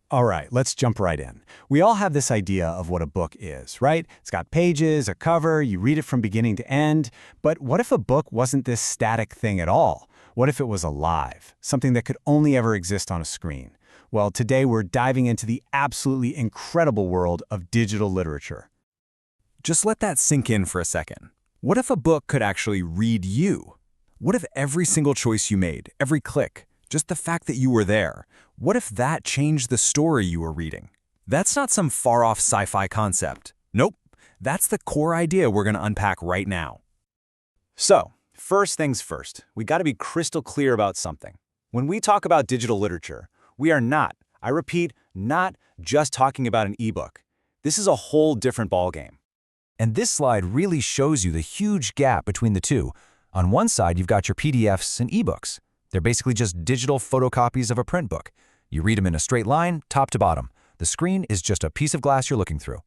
All right, let's jump right in. We all have this idea of what a book is, right? It's got pages, a cover, you read it from beginning to end. But what if a book wasn't this static thing at all? What if it was alive, something that could only ever exist on a screen? Well, today we're diving into the absolutely incredible world of digital literature. Just let that sink in for a second. What if a book could actually read you? What if every single choice you made, every click, just the fact that you were there, what if that changed the story you were reading? That's not some far-off sci-fi concept. Nope, that's the core idea we're going to unpack right now. So, first things first, we got to be crystal clear about something. When we talk about digital literature, we are not, I repeat, not just talking about an ebook. This is a whole different ballgame. And this slide really shows you the huge gap between the two. On one side, you've got your PDFs and ebooks. They're basically just digital photocopies of a print book. You read them in a straight line, top to bottom. The screen is just a piece of glass you're looking through.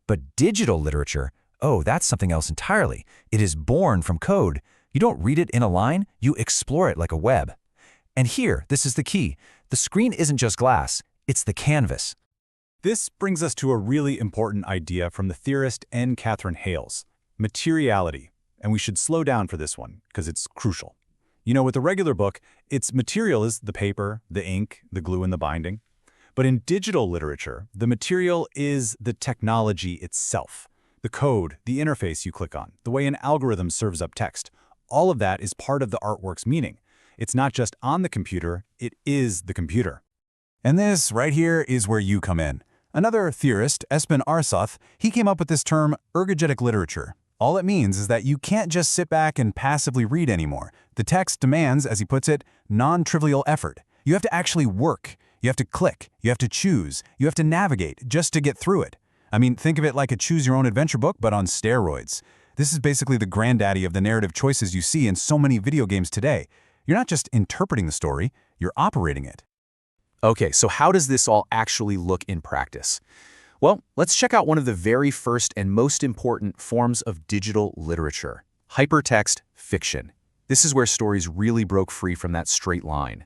But digital literature, oh, that's something else entirely. It is born from code. You don't read it in a line, you explore it like a web. And here, this is the key. The screen isn't just glass, it's the canvas. This brings us to a really important idea from the theorist N. Catherine Hales, materiality. And we should slow down for this one, because it's crucial. You know, with a regular book, its material is the paper, the ink, the glue, and the binding. But in digital literature, the material is the technology itself. The code, the interface you click on, the way an algorithm serves up text. All of that is part of the artwork's meaning. It's not just on the computer, it is the computer. And this right here is where you come in. Another theorist, Espen Aarseth, he came up with this term, ergogenic literature. All it means is that you can't just sit back and passively read anymore. The text demands, as he puts it, non-trivial effort. You have to actually work. You have to click. You have to choose. You have to navigate just to get through it. I mean, think of it like a choose-your-own-adventure book, but on steroids. This is basically the granddaddy of the narrative choices you see in so many video games today. You're not just interpreting the story, you're operating it. Okay, so how does this all actually look in practice? Well, let's check out one of the very first and most important forms of digital literature, hypertext fiction. This is where stories really broke free from that straight line.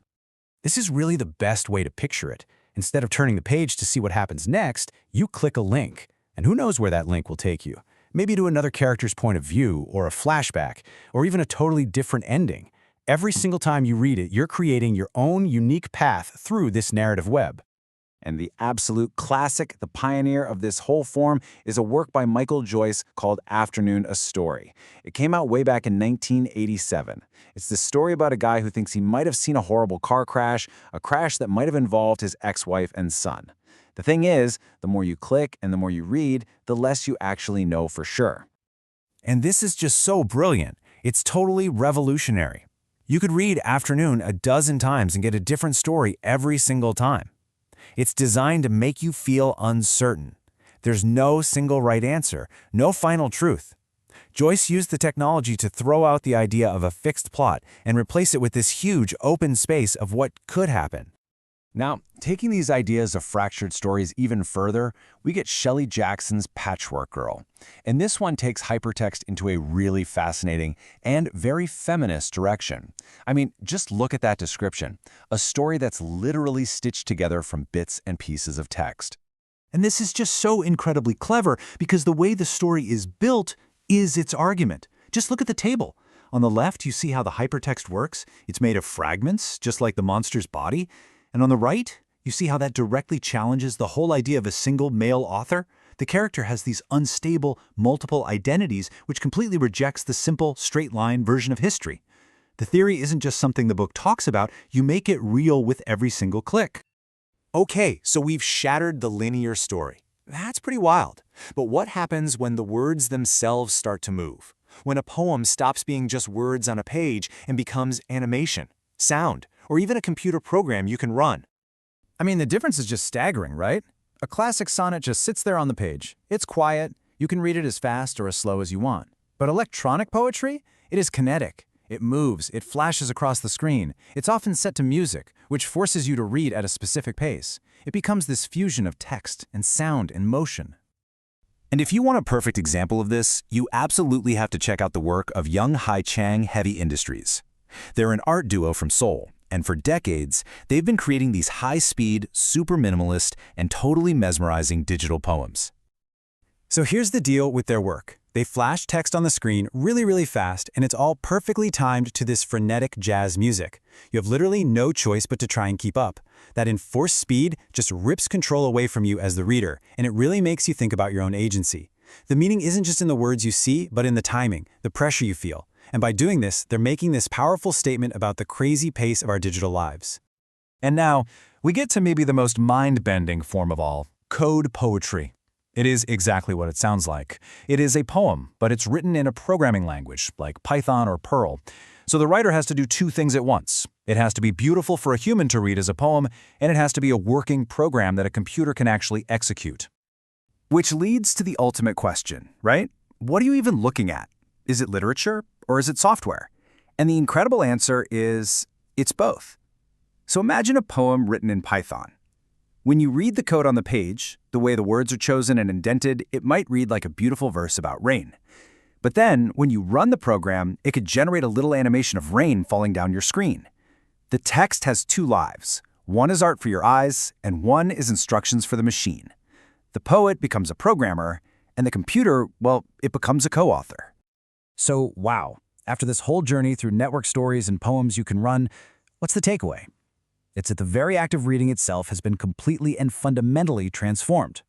This is really the best way to picture it. Instead of turning the page to see what happens next, you click a link. And who knows where that link will take you? Maybe to another character's point of view, or a flashback, or even a totally different ending. Every single time you read it, you're creating your own unique path through this narrative web. And the absolute classic, the pioneer of this whole form, is a work by Michael Joyce called Afternoon, a Story. It came out way back in 1987. It's the story about a guy who thinks he might have seen a horrible car crash, a crash that might have involved his ex-wife and son. The thing is, the more you click and the more you read, the less you actually know for sure. And this is just so brilliant. It's totally revolutionary. You could read Afternoon a dozen times and get a different story every single time. It's designed to make you feel uncertain. There's no single right answer, no final truth. Joyce used the technology to throw out the idea of a fixed plot and replace it with this huge open space of what could happen. Now, taking these ideas of fractured stories even further, we get Shelley Jackson's Patchwork Girl. And this one takes hypertext into a really fascinating and very feminist direction. I mean, just look at that description. A story that's literally stitched together from bits and pieces of text. And this is just so incredibly clever because the way the story is built is its argument. Just look at the table. On the left, you see how the hypertext works. It's made of fragments, just like the monster's body. And on the right, you see how that directly challenges the whole idea of a single male author? The character has these unstable, multiple identities which completely rejects the simple, straight-line version of history. The theory isn't just something the book talks about, you make it real with every single click. Okay, so we've shattered the linear story. That's pretty wild. But what happens when the words themselves start to move? When a poem stops being just words on a page and becomes animation, sound, or even a computer program you can run? I mean, the difference is just staggering, right? A classic sonnet just sits there on the page. It's quiet. You can read it as fast or as slow as you want. But electronic poetry? It is kinetic. It moves. It flashes across the screen. It's often set to music, which forces you to read at a specific pace. It becomes this fusion of text and sound and motion. And if you want a perfect example of this, you absolutely have to check out the work of Young Hai Chang Heavy Industries. They're an art duo from Seoul, And for decades, they've been creating these high-speed, super minimalist, and totally mesmerizing digital poems. So here's the deal with their work. They flash text on the screen really fast, and it's all perfectly timed to this frenetic jazz music. You have literally no choice but to try and keep up. That enforced speed just rips control away from you as the reader, and it really makes you think about your own agency. The meaning isn't just in the words you see, but in the timing, the pressure you feel. And by doing this, they're making this powerful statement about the crazy pace of our digital lives. And now, we get to maybe the most mind-bending form of all, code poetry. It is exactly what it sounds like. It is a poem, but it's written in a programming language, like Python or Perl. So the writer has to do two things at once. It has to be beautiful for a human to read as a poem, and it has to be a working program that a computer can actually execute. Which leads to the ultimate question, right? What are you even looking at? Is it literature, or is it software? And the incredible answer is, it's both. So imagine a poem written in Python. When you read the code on the page, the way the words are chosen and indented, it might read like a beautiful verse about rain. But then, when you run the program, it could generate a little animation of rain falling down your screen. The text has two lives. One is art for your eyes, and one is instructions for the machine. The poet becomes a programmer, and the computer, well, it becomes a co-author. So, wow, after this whole journey through network stories and poems you can run, what's the takeaway? It's that the very act of reading itself has been completely and fundamentally transformed.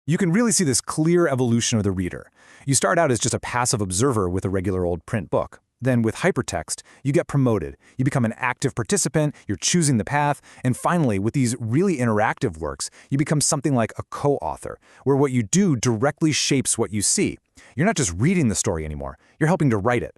You can really see this clear evolution of the reader. You start out as just a passive observer with a regular old print book. Then with hypertext, you get promoted. You become an active participant, you're choosing the path, and finally, with these really interactive works, you become something like a co-author, where what you do directly shapes what you see. You're not just reading the story anymore, you're helping to write it.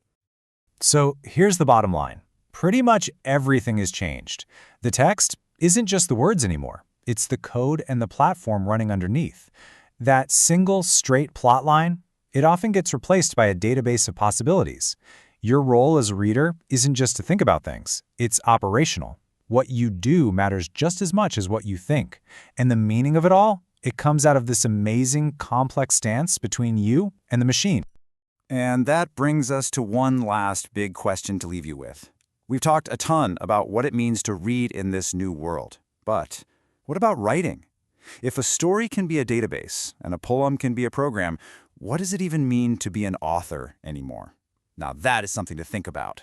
So here's the bottom line. Pretty much everything has changed. The text isn't just the words anymore. It's the code and the platform running underneath. That single, straight plot line, it often gets replaced by a database of possibilities. Your role as a reader isn't just to think about things. It's operational. What you do matters just as much as what you think. And the meaning of it all, it comes out of this amazing, complex dance between you and the machine. And that brings us to one last big question to leave you with. We've talked a ton about what it means to read in this new world. But what about writing? If a story can be a database and a poem can be a program, what does it even mean to be an author anymore? Now that is something to think about.